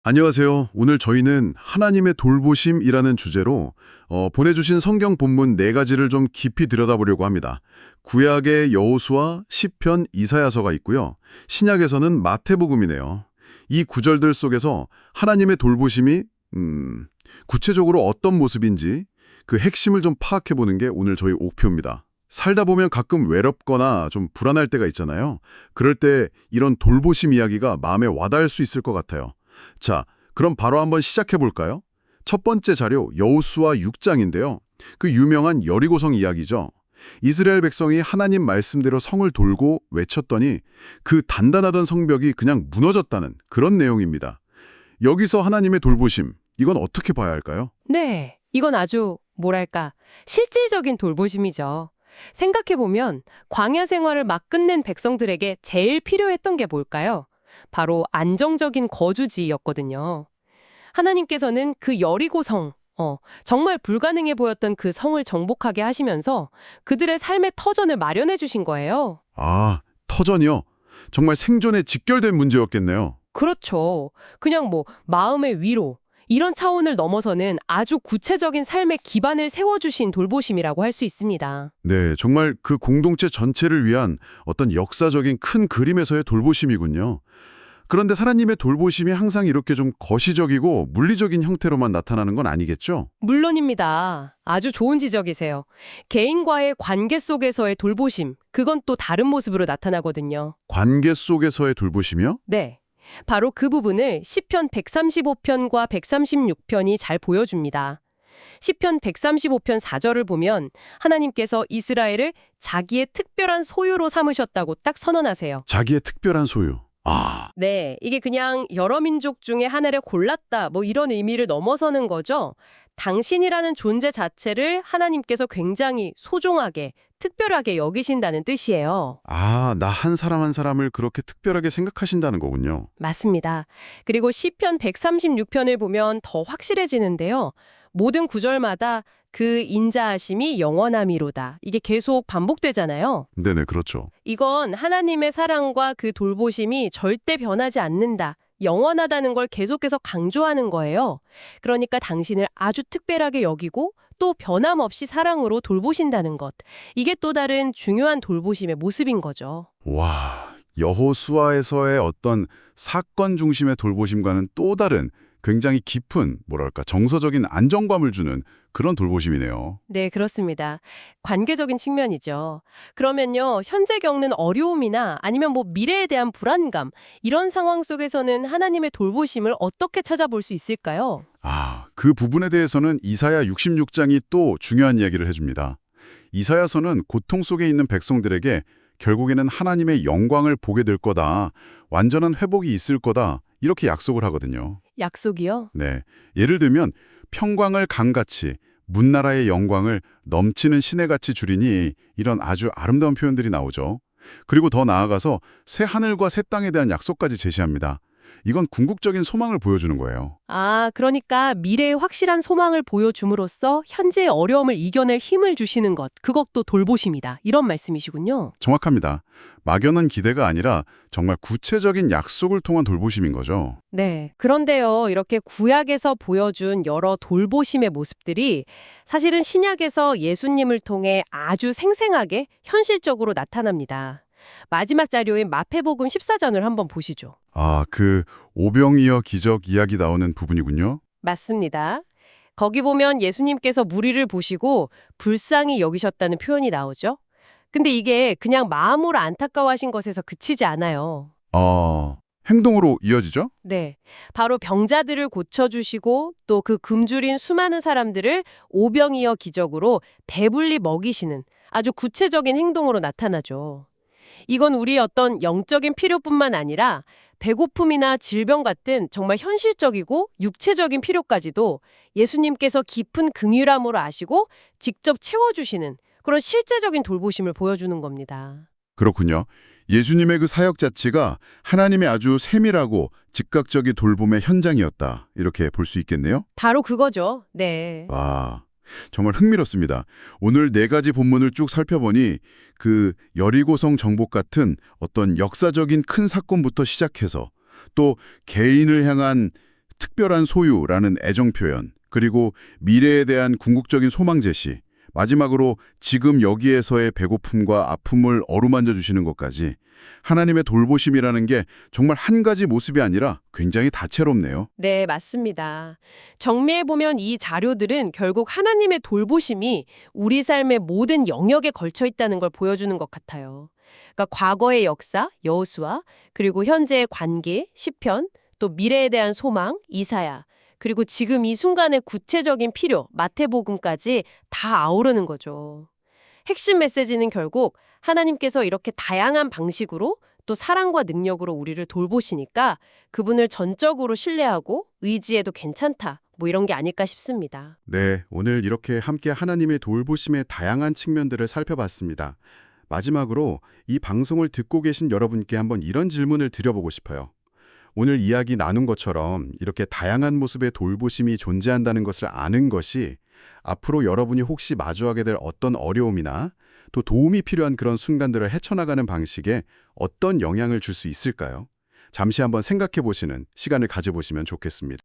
안녕하세요. 오늘 저희는 하나님의 돌보심이라는 주제로 보내주신 성경 본문 네 가지를 좀 깊이 들여다보려고 합니다. 구약의 여호수아, 시편, 이사야서가 있고요. 신약에서는 마태복음이네요. 이 구절들 속에서 하나님의 돌보심이 구체적으로 어떤 모습인지 그 핵심을 좀 파악해보는 게 오늘 저희 목표입니다. 살다 보면 가끔 외롭거나 좀 불안할 때가 있잖아요. 그럴 때 이런 돌보심 이야기가 마음에 와닿을 수 있을 것 같아요. 자, 그럼 바로 한번 시작해 볼까요? 첫 번째 자료 여호수아 6장인데요. 그 유명한 여리고성 이야기죠. 이스라엘 백성이 하나님 말씀대로 성을 돌고 외쳤더니 그 단단하던 성벽이 그냥 무너졌다는 그런 내용입니다. 여기서 하나님의 돌보심, 이건 어떻게 봐야 할까요? 네, 이건 아주 뭐랄까 실질적인 돌보심이죠. 생각해보면 광야 생활을 막 끝낸 백성들에게 제일 필요했던 게 뭘까요? 바로 안정적인 거주지였거든요. 하나님께서는 그 여리고성, 정말 불가능해 보였던 그 성을 정복하게 하시면서 그들의 삶의 터전을 마련해 주신 거예요. 아, 터전이요? 정말 생존에 직결된 문제였겠네요. 그렇죠. 그냥 마음의 위로, 이런 차원을 넘어서는 아주 구체적인 삶의 기반을 세워주신 돌보심이라고 할 수 있습니다. 네, 정말 그 공동체 전체를 위한 어떤 역사적인 큰 그림에서의 돌보심이군요. 그런데 하나님의 돌보심이 항상 이렇게 좀 거시적이고 물리적인 형태로만 나타나는 건 아니겠죠? 물론입니다. 아주 좋은 지적이세요. 개인과의 관계 속에서의 돌보심, 그건 또 다른 모습으로 나타나거든요. 관계 속에서의 돌보심이요? 네. 바로 그 부분을 시편 135편과 136편이 잘 보여줍니다. 시편 135편 4절을 보면 하나님께서 이스라엘을 자기의 특별한 소유로 삼으셨다고 딱 선언하세요. 자기의 특별한 소유. 아, 네, 이게 그냥 여러 민족 중에 하나를 골랐다, 이런 의미를 넘어서는 거죠. 당신이라는 존재 자체를 하나님께서 굉장히 소중하게, 특별하게 여기신다는 뜻이에요. 나 한 사람 한 사람을 그렇게 특별하게 생각하신다는 거군요. 맞습니다. 그리고 시편 136편을 보면 더 확실해지는데요. 모든 구절마다 그 인자하심이 영원함이로다. 이게 계속 반복되잖아요. 네네, 그렇죠. 이건 하나님의 사랑과 그 돌보심이 절대 변하지 않는다. 영원하다는 걸 계속해서 강조하는 거예요. 그러니까 당신을 아주 특별하게 여기고 또 변함없이 사랑으로 돌보신다는 것. 이게 또 다른 중요한 돌보심의 모습인 거죠. 와, 여호수아에서의 어떤 사건 중심의 돌보심과는 또 다른 굉장히 깊은, 정서적인 안정감을 주는 그런 돌보심이네요. 네, 그렇습니다. 관계적인 측면이죠. 그러면요, 현재 겪는 어려움이나 아니면 미래에 대한 불안감, 이런 상황 속에서는 하나님의 돌보심을 어떻게 찾아볼 수 있을까요? 그 부분에 대해서는 이사야 66장이 또 중요한 이야기를 해줍니다. 이사야서는 고통 속에 있는 백성들에게 결국에는 하나님의 영광을 보게 될 거다, 완전한 회복이 있을 거다, 이렇게 약속을 하거든요. 약속이요? 네, 예를 들면 평광을 강같이, 문나라의 영광을 넘치는 시내같이 주리니 이런 아주 아름다운 표현들이 나오죠. 그리고 더 나아가서 새 하늘과 새 땅에 대한 약속까지 제시합니다. 이건 궁극적인 소망을 보여주는 거예요. 그러니까 미래의 확실한 소망을 보여줌으로써 현재의 어려움을 이겨낼 힘을 주시는 것, 그것도 돌보심이다. 이런 말씀이시군요. 정확합니다. 막연한 기대가 아니라 정말 구체적인 약속을 통한 돌보심인 거죠. 네. 그런데요, 이렇게 구약에서 보여준 여러 돌보심의 모습들이 사실은 신약에서 예수님을 통해 아주 생생하게 현실적으로 나타납니다. 마지막 자료인 마태복음 14장을 한번 보시죠. 그 오병이어 기적 이야기 나오는 부분이군요. 맞습니다. 거기 보면 예수님께서 무리를 보시고 불쌍히 여기셨다는 표현이 나오죠. 근데 이게 그냥 마음으로 안타까워하신 것에서 그치지 않아요. 행동으로 이어지죠? 네. 바로 병자들을 고쳐주시고 또 그 굶주린 수많은 사람들을 오병이어 기적으로 배불리 먹이시는 아주 구체적인 행동으로 나타나죠. 이건 우리의 어떤 영적인 필요뿐만 아니라 배고픔이나 질병 같은 정말 현실적이고 육체적인 필요까지도 예수님께서 깊은 긍휼함으로 아시고 직접 채워주시는 그런 실제적인 돌보심을 보여주는 겁니다. 그렇군요. 예수님의 그 사역 자체가 하나님의 아주 세밀하고 즉각적인 돌봄의 현장이었다, 이렇게 볼 수 있겠네요. 바로 그거죠. 네. 정말 흥미롭습니다. 오늘 네 가지 본문을 쭉 살펴보니 그 여리고성 정복 같은 어떤 역사적인 큰 사건부터 시작해서 또 개인을 향한 특별한 소유라는 애정 표현, 그리고 미래에 대한 궁극적인 소망 제시, 마지막으로 지금 여기에서의 배고픔과 아픔을 어루만져 주시는 것까지 하나님의 돌보심이라는 게 정말 한 가지 모습이 아니라 굉장히 다채롭네요. 네, 맞습니다. 정리해보면 이 자료들은 결국 하나님의 돌보심이 우리 삶의 모든 영역에 걸쳐 있다는 걸 보여주는 것 같아요. 그러니까 과거의 역사, 여호수아, 그리고 현재의 관계, 시편, 또 미래에 대한 소망, 이사야, 그리고 지금 이 순간의 구체적인 필요, 마태복음까지 다 아우르는 거죠. 핵심 메시지는 결국 하나님께서 이렇게 다양한 방식으로 또 사랑과 능력으로 우리를 돌보시니까 그분을 전적으로 신뢰하고 의지해도 괜찮다. 뭐 이런 게 아닐까 싶습니다. 네, 오늘 이렇게 함께 하나님의 돌보심의 다양한 측면들을 살펴봤습니다. 마지막으로 이 방송을 듣고 계신 여러분께 한번 이런 질문을 드려보고 싶어요. 오늘 이야기 나눈 것처럼 이렇게 다양한 모습의 돌보심이 존재한다는 것을 아는 것이 앞으로 여러분이 혹시 마주하게 될 어떤 어려움이나 또 도움이 필요한 그런 순간들을 헤쳐나가는 방식에 어떤 영향을 줄 수 있을까요? 잠시 한번 생각해 보시는 시간을 가져보시면 좋겠습니다.